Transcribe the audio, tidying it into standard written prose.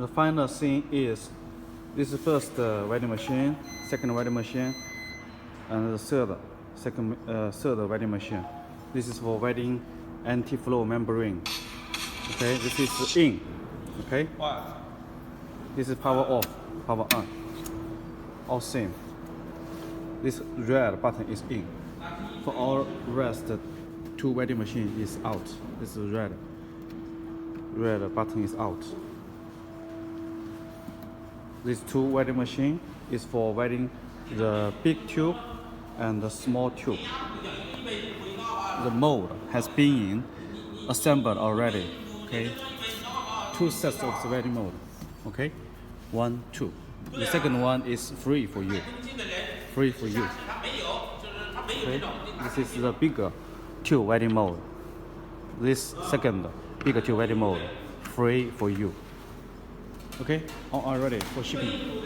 The final thing is this is first welding machine, second welding machine, and the third welding machine. This is for welding anti-flow membrane. Okay, this is in. Okay. What? This is power off, power on. All same. This red button is in. For all rest, two welding machine is out. This is red. Red button is out. This two welding machine is for welding the big tube and the small tube. The mold has been assembled already. Okay. Two sets of the welding mold. Okay. 1, 2. The second one is free for you. Free for you. Okay. This is the bigger tube welding mold. This second bigger tube welding mold, free for you. Okay, all are ready for shipping.